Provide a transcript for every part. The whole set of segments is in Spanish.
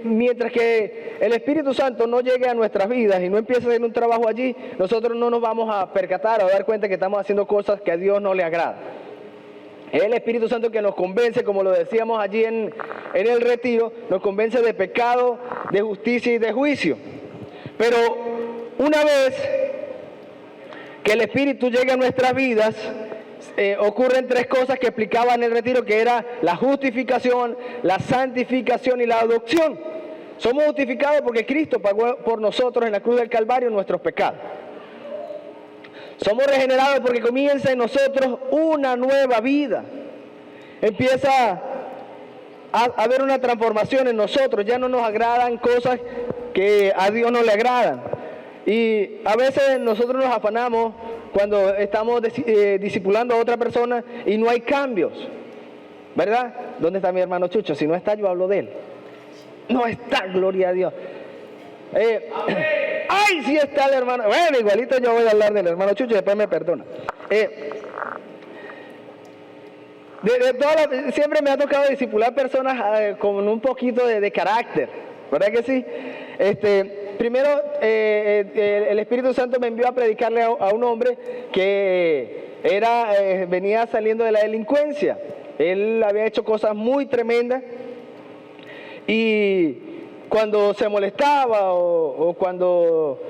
Mientras que el Espíritu Santo no llegue a nuestras vidas y no empiece a hacer un trabajo allí, nosotros no nos vamos a percatar o a dar cuenta que estamos haciendo cosas que a Dios no le agrada. Es el Espíritu Santo que nos convence, como lo decíamos allí en el retiro, nos convence de pecado, de justicia y de juicio. Pero una vez que el Espíritu llegue a nuestras vidas, ocurren tres cosas que explicaba en el retiro, que era la justificación, la santificación y la adopción. Somos justificados porque Cristo pagó por nosotros en la cruz del Calvario nuestros pecados. Somos regenerados porque comienza en nosotros una nueva vida. Empieza a haber una transformación en nosotros. Ya no nos agradan cosas que a Dios no le agradan. Y a veces nosotros nos afanamos cuando estamos discipulando a otra persona y no hay cambios, ¿verdad? ¿Dónde está mi hermano Chucho? Si no está, yo hablo de él. No está, gloria a Dios. ¡Ay, sí está el hermano! Bueno, igualito yo voy a hablar del hermano Chucho y después me perdona. Siempre me ha tocado discipular personas con un poquito de carácter, ¿verdad que sí? Primero, el Espíritu Santo me envió a predicarle a un hombre que venía saliendo de la delincuencia. Él había hecho cosas muy tremendas y cuando se molestaba o cuando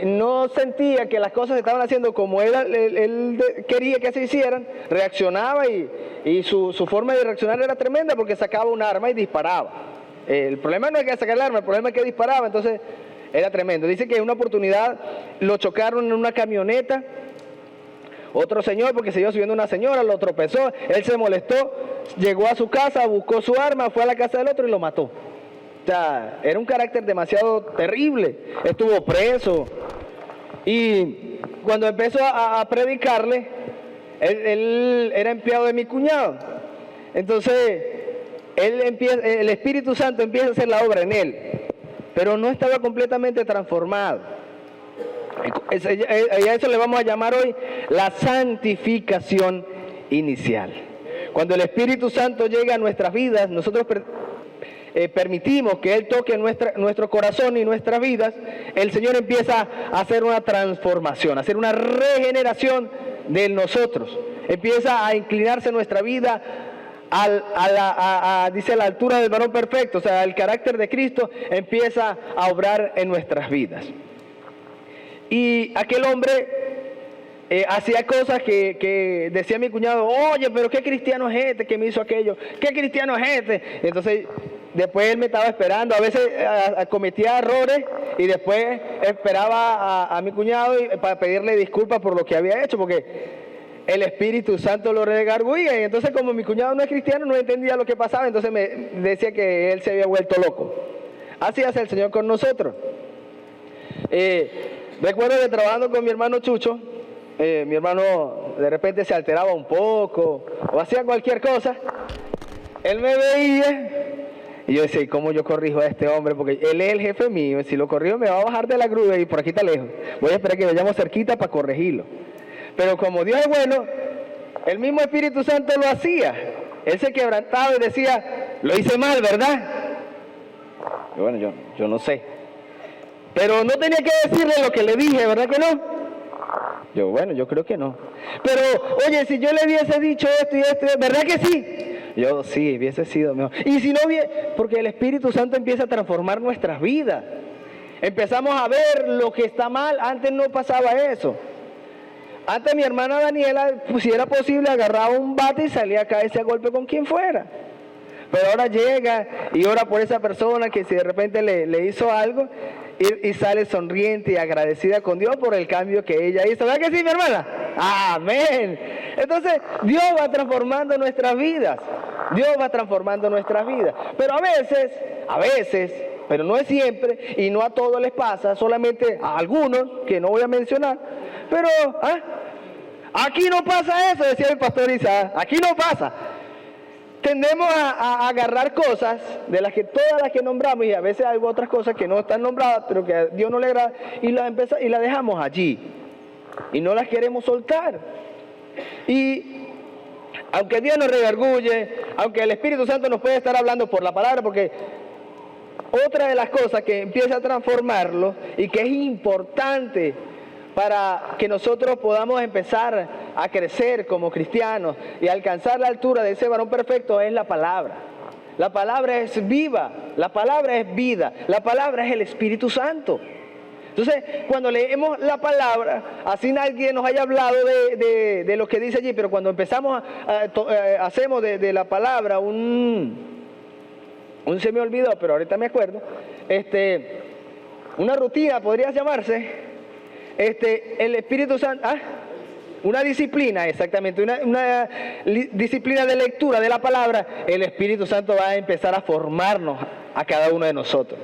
no sentía que las cosas se estaban haciendo como él quería que se hicieran, reaccionaba y su forma de reaccionar era tremenda porque sacaba un arma y disparaba. El problema no es que sacar el arma, el problema es que disparaba, entonces era tremendo. Dice que en una oportunidad lo chocaron en una camioneta, otro señor, porque se iba subiendo una señora, lo tropezó, él se molestó, llegó a su casa, buscó su arma, fue a la casa del otro y lo mató. O sea, era un carácter demasiado terrible, estuvo preso. Y cuando empezó a predicarle, él era empleado de mi cuñado. Entonces, el Espíritu Santo empieza a hacer la obra en él, pero no estaba completamente transformado. A eso le vamos a llamar hoy la santificación inicial. Cuando el Espíritu Santo llega a nuestras vidas, nosotros permitimos que Él toque nuestro corazón y nuestras vidas, el Señor empieza a hacer una transformación, a hacer una regeneración de nosotros. Empieza a inclinarse nuestra vida dice a la altura del varón perfecto, o sea, el carácter de Cristo empieza a obrar en nuestras vidas. Y aquel hombre hacía cosas que decía mi cuñado, oye, pero ¿qué cristiano es este que me hizo aquello? ¿Qué cristiano es este? Entonces, después él me estaba esperando, a veces cometía errores y después esperaba a mi cuñado para pedirle disculpas por lo que había hecho, porque el Espíritu Santo lo redarguía. Y entonces, como mi cuñado no es cristiano, no entendía lo que pasaba, entonces me decía que él se había vuelto loco. Así hace el Señor con nosotros. Recuerdo que trabajando con mi hermano Chucho, mi hermano de repente se alteraba un poco o hacía cualquier cosa. Él me veía y yo decía, ¿y cómo yo corrijo a este hombre? Porque él es el jefe mío, si lo corrijo me va a bajar de la grúa y por aquí está lejos. Voy a esperar que vayamos cerquita para corregirlo. Pero como Dios es bueno, el mismo Espíritu Santo lo hacía. Él se quebrantaba y decía, lo hice mal, ¿verdad? Y bueno, yo no sé. Pero no tenía que decirle lo que le dije, ¿verdad que no? Yo creo que no. Pero, oye, si yo le hubiese dicho esto y esto, ¿verdad que sí? Yo sí, hubiese sido mejor. Y si no hubiese, porque el Espíritu Santo empieza a transformar nuestras vidas. Empezamos a ver lo que está mal, antes no pasaba eso. Antes mi hermana Daniela, pues, si era posible, agarraba un bate y salía a caerse a golpe con quien fuera. Pero ahora llega y ora por esa persona que si de repente le hizo algo y sale sonriente y agradecida con Dios por el cambio que ella hizo. ¿Verdad que sí, mi hermana? ¡Amén! Entonces, Dios va transformando nuestras vidas. Dios va transformando nuestras vidas. Pero a veces, pero no es siempre y no a todos les pasa, solamente a algunos, que no voy a mencionar. Pero, aquí no pasa eso, decía el pastor Isaac, aquí no pasa. Tendemos a agarrar cosas de todas las que nombramos, y a veces hay otras cosas que no están nombradas, pero que a Dios no le agrada, y las dejamos allí, y no las queremos soltar. Y aunque Dios nos redarguye, aunque el Espíritu Santo nos puede estar hablando por la palabra, porque otra de las cosas que empieza a transformarlo y que es importante para que nosotros podamos empezar a crecer como cristianos y alcanzar la altura de ese varón perfecto es la palabra. La palabra es viva, la palabra es vida, la palabra es el Espíritu Santo. Entonces, cuando leemos la palabra, así nadie nos haya hablado de lo que dice allí, pero cuando empezamos hacemos de la palabra se me olvidó, pero ahorita me acuerdo, una rutina podría llamarse, el Espíritu Santo, una disciplina, exactamente, una disciplina de lectura de la palabra, el Espíritu Santo va a empezar a formarnos a cada uno de nosotros.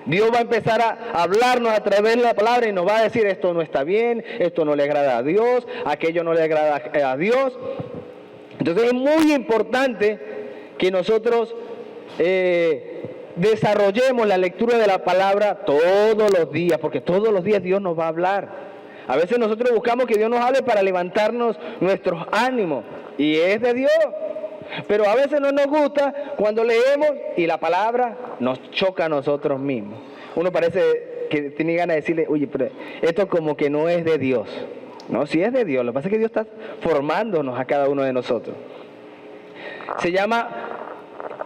Dios va a empezar a hablarnos a través de la palabra y nos va a decir esto no está bien, esto no le agrada a Dios, aquello no le agrada a Dios. Entonces es muy importante que nosotros desarrollemos la lectura de la palabra todos los días, porque todos los días Dios nos va a hablar. A veces nosotros buscamos que Dios nos hable para levantarnos nuestros ánimos y es de Dios. Pero a veces no nos gusta cuando leemos y la palabra nos choca a nosotros mismos. Uno parece que tiene ganas de decirle, oye, pero esto como que no es de Dios. No, sí es de Dios. Lo que pasa es que Dios está formándonos a cada uno de nosotros. Se llama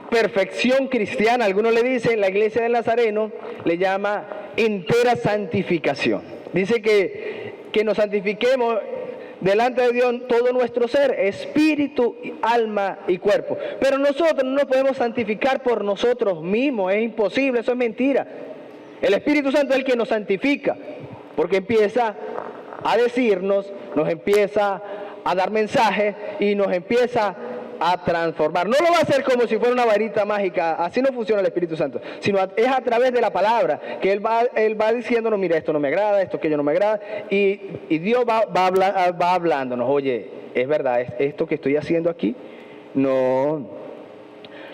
perfección cristiana. Algunos le dicen, la iglesia del Nazareno le llama entera santificación. Dice que nos santifiquemos delante de Dios todo nuestro ser, espíritu, alma y cuerpo. Pero nosotros no nos podemos santificar por nosotros mismos, es imposible, eso es mentira. El Espíritu Santo es el que nos santifica, porque empieza a decirnos, nos empieza a dar mensajes y nos empieza a transformar. No lo va a hacer como si fuera una varita mágica, así no funciona el Espíritu Santo, sino es a través de la palabra, que Él va diciéndonos, mira, esto no me agrada, esto que yo no me agrada, y Dios va hablándonos, oye, es verdad, esto que estoy haciendo aquí no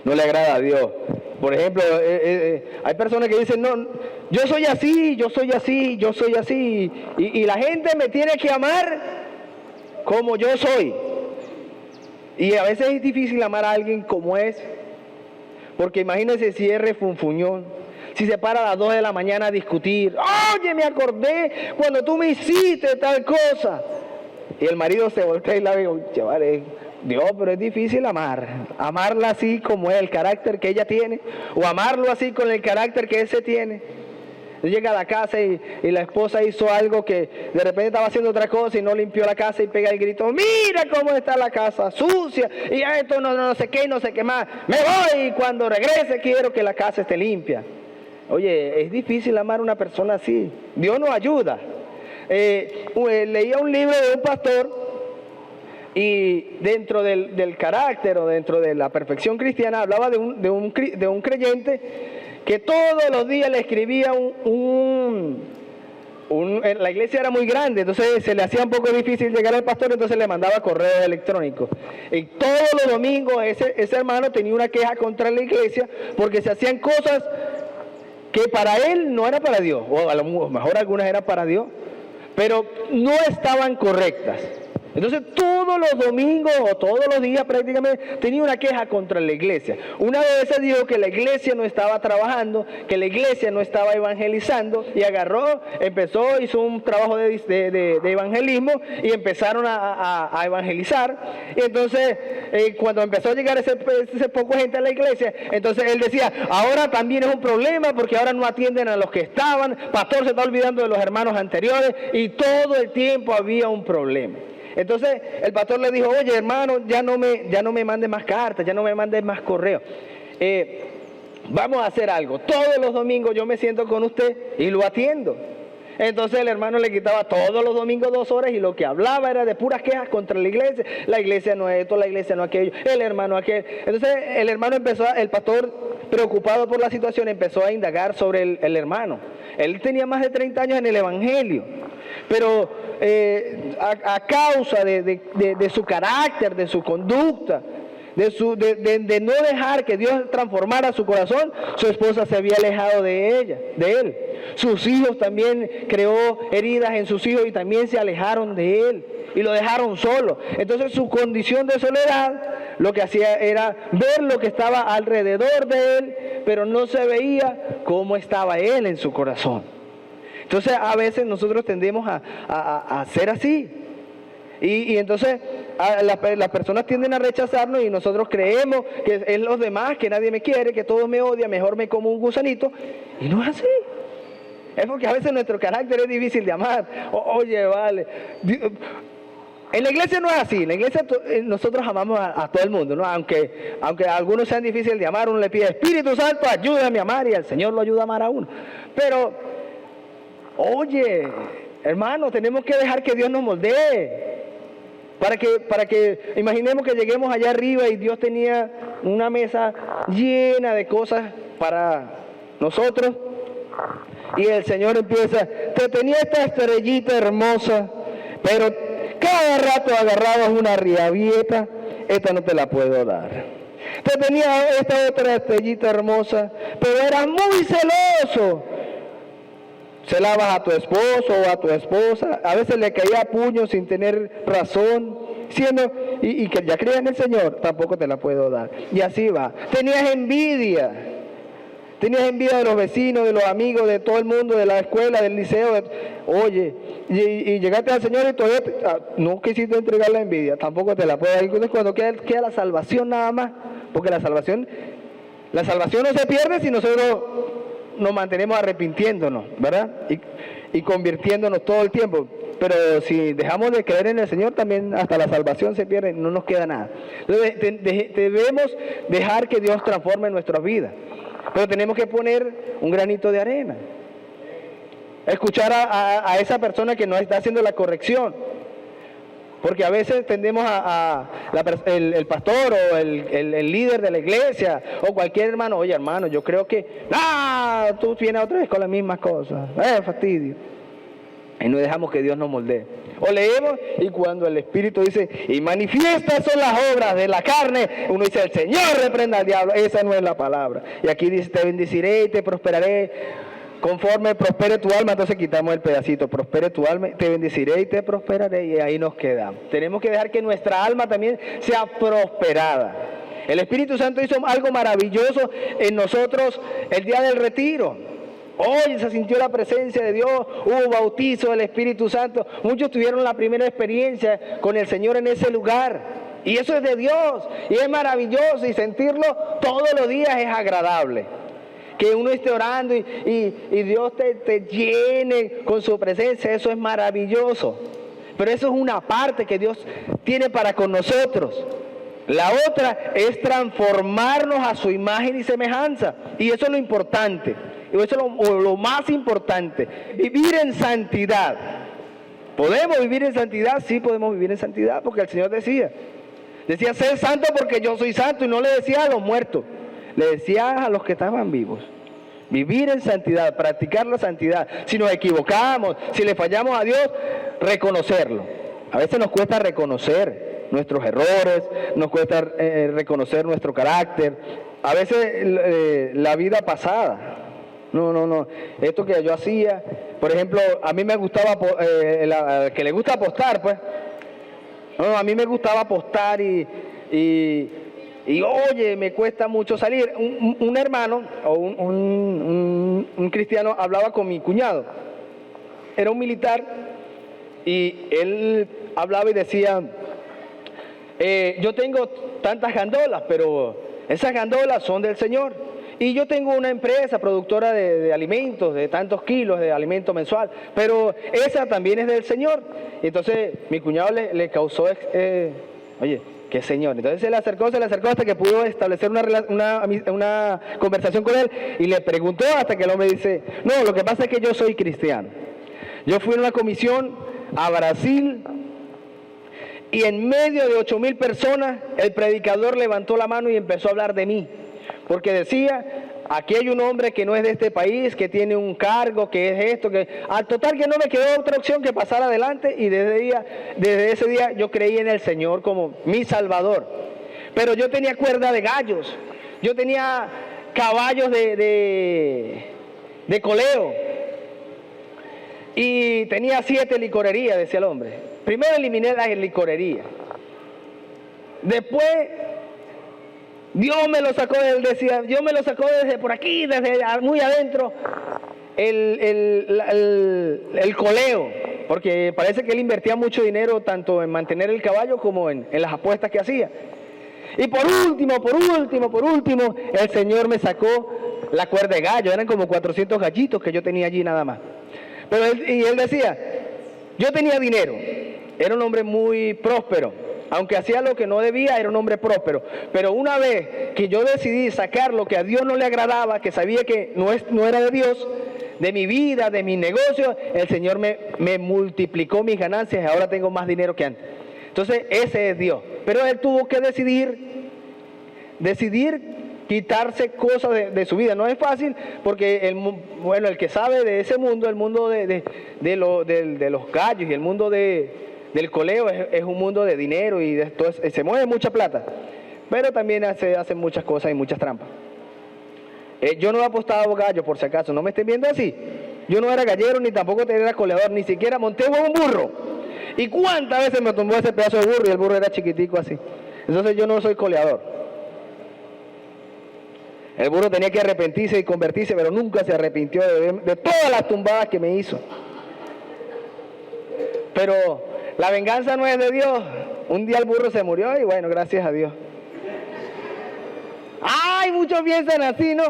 le agrada a Dios. Por ejemplo, hay personas que dicen, no, yo soy así, y la gente me tiene que amar como yo soy. Y a veces es difícil amar a alguien como es, porque imagínense si es refunfuñón, si se para a las 2 de la mañana a discutir, oye, me acordé cuando tú me hiciste tal cosa, y el marido se voltea y la ve, chaval, Dios, pero es difícil amarla así como es el carácter que ella tiene, o amarlo así con el carácter que ese tiene. Llega a la casa y la esposa hizo algo que de repente estaba haciendo otra cosa y no limpió la casa y pega el grito, mira cómo está la casa sucia y esto no sé qué y no sé qué más, me voy y cuando regrese quiero que la casa esté limpia. Oye, es difícil amar a una persona así, Dios nos ayuda. Leía un libro de un pastor y dentro del carácter o dentro de la perfección cristiana hablaba de un creyente que todos los días le escribía la iglesia era muy grande, entonces se le hacía un poco difícil llegar al pastor, entonces le mandaba correo electrónico. Y todos los domingos ese hermano tenía una queja contra la iglesia porque se hacían cosas que para él no era para Dios, o a lo mejor algunas eran para Dios, pero no estaban correctas. Entonces todos los domingos o todos los días prácticamente tenía una queja contra la iglesia. Una vez se dijo que la iglesia no estaba trabajando, que la iglesia no estaba evangelizando y hizo un trabajo de evangelismo y empezaron a evangelizar. Y entonces cuando empezó a llegar ese poco gente a la iglesia, entonces él decía, ahora también es un problema porque ahora no atienden a los que estaban, pastor se está olvidando de los hermanos anteriores y todo el tiempo había un problema. Entonces el pastor le dijo, oye hermano, ya no me mandes más cartas, ya no me mandes más correos. Vamos a hacer algo. Todos los domingos yo me siento con usted y lo atiendo. Entonces el hermano le quitaba todos los domingos 2 horas y lo que hablaba era de puras quejas contra la iglesia. La iglesia no es esto, la iglesia no aquello, el hermano aquel. Entonces el pastor, preocupado por la situación, empezó a indagar sobre el hermano. Él tenía más de 30 años en el evangelio, pero a causa de su carácter, de su conducta, de no dejar que Dios transformara su corazón, su esposa se había alejado de él. Sus hijos también creó heridas en sus hijos y también se alejaron de él y lo dejaron solo. Entonces su condición de soledad lo que hacía era ver lo que estaba alrededor de él, pero no se veía cómo estaba él en su corazón. Entonces a veces nosotros tendemos a ser así. Y entonces las personas tienden a rechazarnos y nosotros creemos que es los demás, que nadie me quiere, que todos me odian, mejor me como un gusanito. Y no es así. Es porque a veces nuestro carácter es difícil de amar. Oye, vale. En la iglesia no es así. En la iglesia nosotros amamos a todo el mundo, ¿no? Aunque algunos sean difíciles de amar, uno le pide, Espíritu Santo, ayúdame a amar, y el Señor lo ayuda a amar a uno. Pero, oye, hermano, tenemos que dejar que Dios nos moldee. Para que imaginemos que lleguemos allá arriba y Dios tenía una mesa llena de cosas para nosotros. Y el Señor empieza, te tenía esta estrellita hermosa, pero cada rato agarrabas una riabieta, esta no te la puedo dar. Te tenía esta otra estrellita hermosa, pero eras muy celoso. Celabas a tu esposo o a tu esposa, a veces le caía a puño sin tener razón, y que ya creía en el Señor, tampoco te la puedo dar. Y así va. Tenías envidia de los vecinos, de los amigos, de todo el mundo, de la escuela, del liceo. Oye, y llegaste al Señor y todavía no quisiste entregar la envidia, tampoco te la puedo dar. Entonces cuando queda la salvación nada más, porque la salvación no se pierde si nosotros nos mantenemos arrepintiéndonos, ¿verdad? Y convirtiéndonos todo el tiempo. Pero si dejamos de creer en el Señor, también hasta la salvación se pierde, no nos queda nada. Entonces debemos dejar que Dios transforme nuestras vidas. Pero tenemos que poner un granito de arena. Escuchar a esa persona que nos está haciendo la corrección. Porque a veces tendemos el pastor o el líder de la iglesia o cualquier hermano, oye hermano, yo creo que, tú vienes otra vez con las mismas cosas, fastidio. Y no dejamos que Dios nos moldee. O leemos y cuando el Espíritu dice, y manifiestas son las obras de la carne, uno dice, el Señor reprenda al diablo. Esa no es la palabra. Y aquí dice, te bendeciré y te prosperaré. Conforme prospere tu alma, entonces quitamos el pedacito, prospere tu alma, te bendeciré y te prosperaré, y ahí nos quedamos. Tenemos que dejar que nuestra alma también sea prosperada. El Espíritu Santo hizo algo maravilloso en nosotros el día del retiro. Hoy se sintió la presencia de Dios, hubo bautizo del Espíritu Santo, muchos tuvieron la primera experiencia con el Señor en ese lugar. Y eso es de Dios, y es maravilloso, y sentirlo todos los días es agradable. Que uno esté orando y Dios te llene con su presencia, eso es maravilloso. Pero eso es una parte que Dios tiene para con nosotros. La otra es transformarnos a su imagen y semejanza. Y eso es lo importante. Y eso es lo más importante. Vivir en santidad. ¿Podemos vivir en santidad? Sí, podemos vivir en santidad, porque el Señor decía, ser santo porque yo soy santo, y no le decía a los muertos. Le decía a los que estaban vivos, vivir en santidad, practicar la santidad. Si nos equivocamos, si le fallamos a Dios, reconocerlo. A veces nos cuesta reconocer nuestros errores, nos cuesta reconocer nuestro carácter. A veces la vida pasada. No. Esto que yo hacía, por ejemplo, a mí me gustaba, que le gusta apostar, pues. No, a mí me gustaba apostar y oye, me cuesta mucho salir. Un hermano o un cristiano hablaba con mi cuñado. Era un militar y él hablaba y decía, yo tengo tantas gandolas, pero esas gandolas son del Señor. Y yo tengo una empresa productora de alimentos, de tantos kilos de alimento mensual, pero esa también es del Señor. Y entonces mi cuñado le causó, oye, ¿qué Señor? Entonces se le acercó hasta que pudo establecer una conversación con él y le preguntó hasta que el hombre dice, no, lo que pasa es que yo soy cristiano. Yo fui en una comisión a Brasil y en medio de 8,000 personas el predicador levantó la mano y empezó a hablar de mí. Porque decía, aquí hay un hombre que no es de este país, que tiene un cargo, que es esto, que al total que no me quedó otra opción que pasar adelante, y desde ese día yo creí en el Señor como mi Salvador. Pero yo tenía cuerda de gallos, yo tenía caballos de coleo, y tenía 7 licorerías, decía el hombre. Primero eliminé las licorerías, después Dios me lo sacó, él decía, Dios me lo sacó desde por aquí, desde muy adentro, el coleo, porque parece que él invertía mucho dinero tanto en mantener el caballo como en las apuestas que hacía. Y por último, el Señor me sacó la cuerda de gallo, eran como 400 gallitos que yo tenía allí nada más. Pero él decía, yo tenía dinero, era un hombre muy próspero, aunque hacía lo que no debía, era un hombre próspero. Pero una vez que yo decidí sacar lo que a Dios no le agradaba, que sabía que no era de Dios, de mi vida, de mis negocios, el Señor me multiplicó mis ganancias y ahora tengo más dinero que antes. Entonces ese es Dios. Pero él tuvo que decidir quitarse cosas de su vida. No es fácil porque el que sabe de ese mundo, el mundo de los gallos y el mundo del coleo es un mundo de dinero y de todo, se mueve mucha plata. Pero también hace muchas cosas y muchas trampas. Yo no he apostado gallo, por si acaso, no me estén viendo así. Yo no era gallero ni tampoco era coleador, ni siquiera monté un burro. ¿Y cuántas veces me tumbó ese pedazo de burro y el burro era chiquitico así? Entonces yo no soy coleador. El burro tenía que arrepentirse y convertirse, pero nunca se arrepintió de todas las tumbadas que me hizo. Pero la venganza no es de Dios. Un día el burro se murió y bueno, gracias a Dios. ¡Ay! Muchos piensan así, ¿no?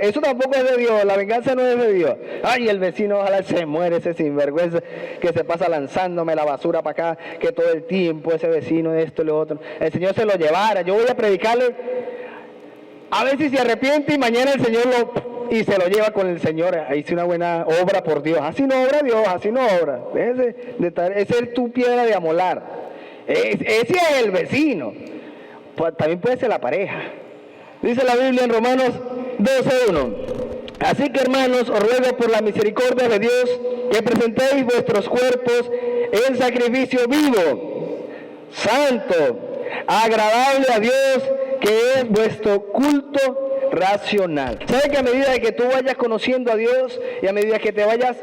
Eso tampoco es de Dios, la venganza no es de Dios. ¡Ay! El vecino ojalá se muere, ese sinvergüenza que se pasa lanzándome la basura para acá, que todo el tiempo ese vecino, esto y lo otro. El Señor se lo llevara. Yo voy a predicarle, a ver si se arrepiente y mañana el Señor y se lo lleva con el Señor. Hice una buena obra por Dios. Así no obra Dios, así no obra. Ese es tu piedra de amolar. Ese es el vecino. Pues, también puede ser la pareja. Dice la Biblia en Romanos 12:1. Así que, hermanos, os ruego por la misericordia de Dios que presentéis vuestros cuerpos en sacrificio vivo, santo, agradable a Dios, que es vuestro culto racional. ¿Sabes que a medida que tú vayas conociendo a Dios y a medida que te vayas,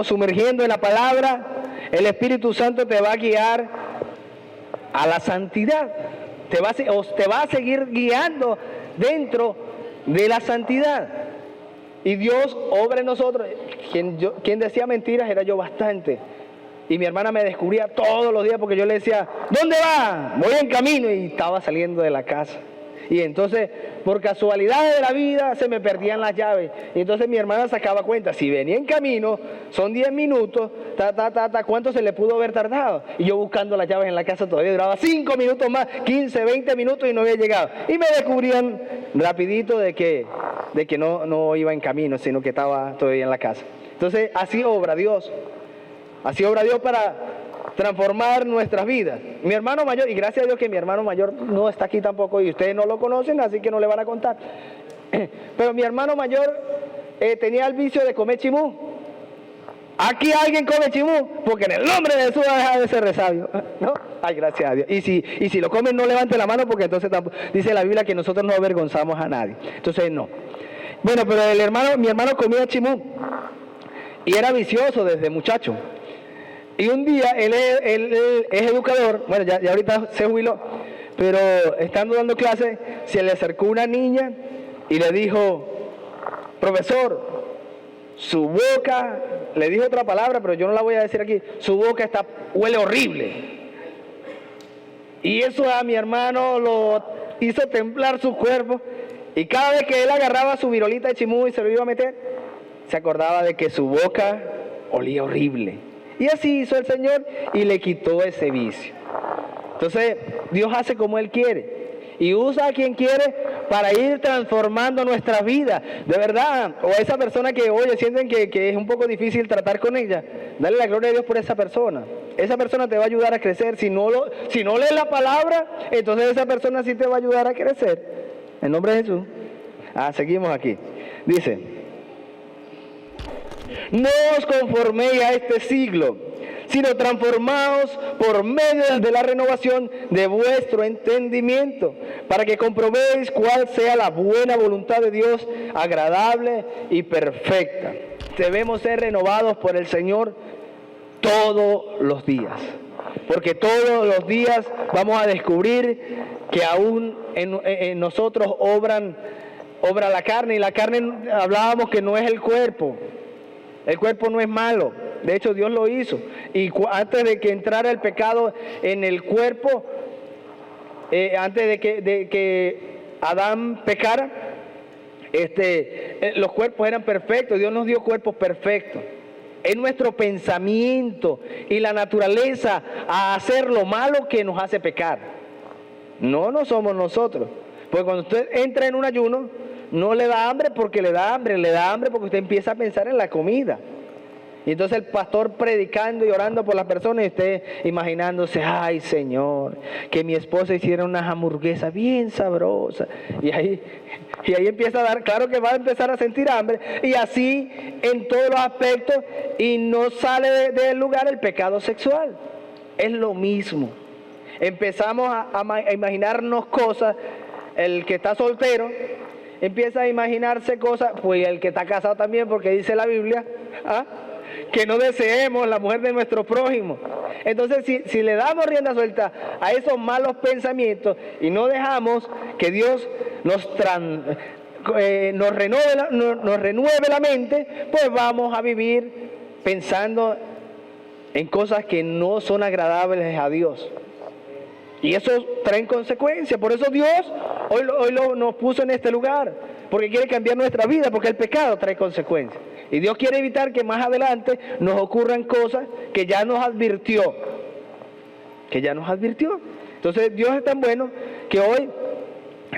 sumergiendo en la palabra, el Espíritu Santo te va a guiar a la santidad? Te va a seguir guiando dentro de la santidad. Y Dios obra en nosotros. Quien decía mentiras era yo bastante. Y mi hermana me descubría todos los días porque yo le decía, ¿dónde va? Voy en camino. Y estaba saliendo de la casa. Y entonces, por casualidad de la vida, se me perdían las llaves. Y entonces mi hermana sacaba cuenta, si venía en camino, son 10 minutos, ¿cuánto se le pudo haber tardado? Y yo buscando las llaves en la casa todavía duraba 5 minutos más, 15, 20 minutos y no había llegado. Y me descubrían rapidito de que no iba en camino, sino que estaba todavía en la casa. Entonces, así obra Dios. Así obra Dios para transformar nuestras vidas. Mi hermano mayor, y gracias a Dios que mi hermano mayor no está aquí tampoco y ustedes no lo conocen, así que no le van a contar. Pero mi hermano mayor tenía el vicio de comer chimú. Aquí alguien come chimú, porque en el nombre de Jesús va a dejar de ser resabio, ¿no? Ay, gracias a Dios. Y si lo comen, no levante la mano, porque entonces dice la Biblia que nosotros no avergonzamos a nadie. Entonces no. Bueno, pero mi hermano comía chimú y era vicioso desde muchacho. Y un día, él es educador, bueno, ya ahorita se jubiló, pero estando dando clases, se le acercó una niña y le dijo, profesor, su boca, le dijo otra palabra, pero yo no la voy a decir aquí, su boca huele horrible. Y eso a mi hermano lo hizo temblar su cuerpo, y cada vez que él agarraba su virolita de chimú y se lo iba a meter, se acordaba de que su boca olía horrible. Y así hizo el Señor y le quitó ese vicio. Entonces, Dios hace como Él quiere y usa a quien quiere para ir transformando nuestra vida. De verdad, o a esa persona que, sienten que es un poco difícil tratar con ella, dale la gloria a Dios por esa persona. Esa persona te va a ayudar a crecer. Si no lees la palabra, entonces esa persona sí te va a ayudar a crecer. En nombre de Jesús. Seguimos aquí. Dice, no os conforméis a este siglo, sino transformaos por medio de la renovación de vuestro entendimiento, para que comprobéis cuál sea la buena voluntad de Dios, agradable y perfecta. Debemos ser renovados por el Señor todos los días. porque todos los días vamos a descubrir que aún en nosotros obra la carne, y la carne hablábamos que no es el cuerpo no es malo, de hecho Dios lo hizo, y antes de que entrara el pecado en el cuerpo, antes de que Adán pecara, los cuerpos eran perfectos, Dios nos dio cuerpos perfectos. Es nuestro pensamiento y la naturaleza a hacer lo malo que nos hace pecar. No somos nosotros. Porque cuando usted entra en un ayuno, no le da hambre porque le da hambre porque usted empieza a pensar en la comida. Y entonces el pastor predicando y orando por las personas y usted imaginándose, ay Señor, que mi esposa hiciera unas hamburguesas bien sabrosas. Y ahí empieza a dar, claro que va a empezar a sentir hambre. Y así en todos los aspectos, y no sale del lugar el pecado sexual. Es lo mismo. Empezamos a imaginarnos cosas. El que está soltero empieza a imaginarse cosas, pues el que está casado también, porque dice la Biblia, que no deseemos la mujer de nuestro prójimo. Entonces, si le damos rienda suelta a esos malos pensamientos y no dejamos que Dios nos renueve la mente, pues vamos a vivir pensando en cosas que no son agradables a Dios. Y eso trae consecuencias. Por eso Dios hoy nos puso en este lugar, porque quiere cambiar nuestra vida, porque el pecado trae consecuencias. Y Dios quiere evitar que más adelante nos ocurran cosas que ya nos advirtió. Entonces Dios es tan bueno que hoy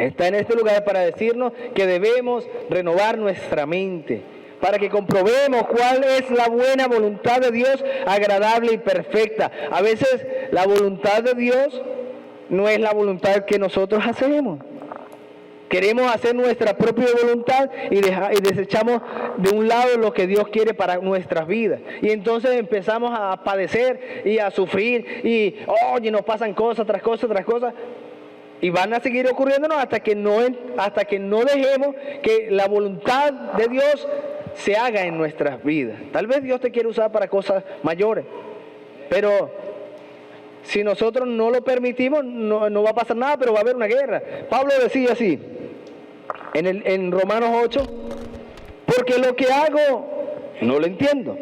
está en este lugar para decirnos que debemos renovar nuestra mente, para que comprobemos cuál es la buena voluntad de Dios, agradable y perfecta. A veces la voluntad de Dios no es la voluntad que nosotros hacemos. Queremos hacer nuestra propia voluntad y desechamos de un lado lo que Dios quiere para nuestras vidas. Y entonces empezamos a padecer y a sufrir y nos pasan cosas tras cosas tras cosas. Y van a seguir ocurriéndonos hasta que no dejemos que la voluntad de Dios se haga en nuestras vidas. Tal vez Dios te quiere usar para cosas mayores, pero si nosotros no lo permitimos, no va a pasar nada, pero va a haber una guerra. Pablo decía así, en Romanos 8, porque lo que hago no lo entiendo,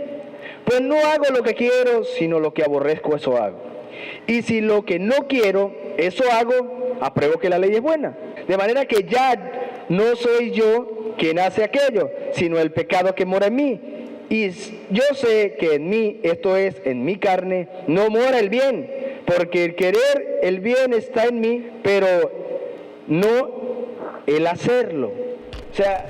pues no hago lo que quiero, sino lo que aborrezco, eso hago. Y si lo que no quiero, eso hago, apruebo que la ley es buena. De manera que ya no soy yo quien hace aquello, sino el pecado que mora en mí. Y yo sé que en mí, esto es, en mi carne, no mora el bien, porque el querer el bien está en mí, pero no el hacerlo. O sea,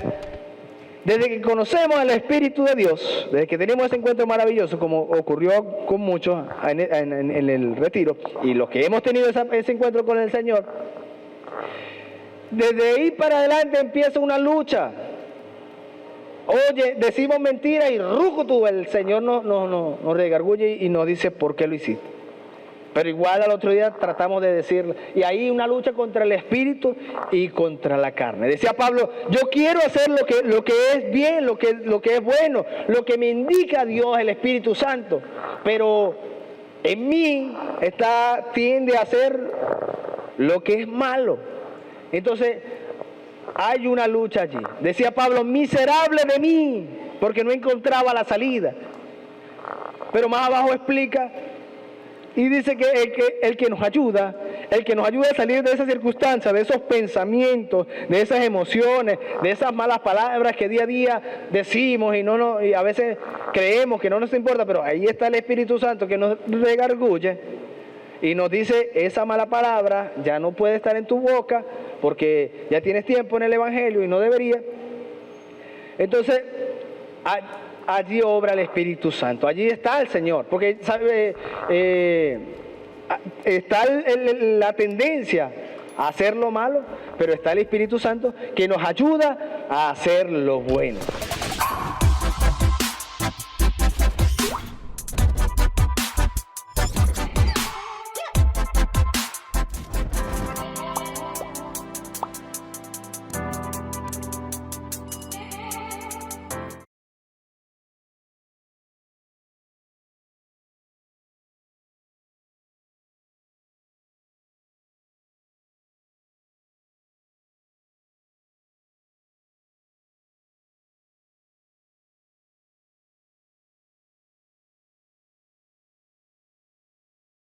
desde que conocemos al Espíritu de Dios, desde que tenemos ese encuentro maravilloso, como ocurrió con muchos en el retiro, y los que hemos tenido ese encuentro con el Señor, desde ahí para adelante empieza una lucha. Oye, decimos mentiras y rucutu, el Señor nos regargulle y nos dice por qué lo hiciste. Pero igual al otro día tratamos de decirlo. Y ahí una lucha contra el espíritu y contra la carne. Decía Pablo, yo quiero hacer lo que es bien, lo que es bueno, lo que me indica Dios, el Espíritu Santo. Pero en mí tiende a hacer lo que es malo. Entonces hay una lucha allí. Decía Pablo, miserable de mí, porque no encontraba la salida. Pero más abajo explica y dice que el que nos ayuda a salir de esas circunstancias, de esos pensamientos, de esas emociones, de esas malas palabras que día a día decimos y a veces creemos que no nos importa, pero ahí está el Espíritu Santo que nos redarguye y nos dice, esa mala palabra ya no puede estar en tu boca porque ya tienes tiempo en el Evangelio y no debería. Entonces, allí obra el Espíritu Santo, allí está el Señor, porque está la tendencia a hacer lo malo, pero está el Espíritu Santo que nos ayuda a hacer lo bueno.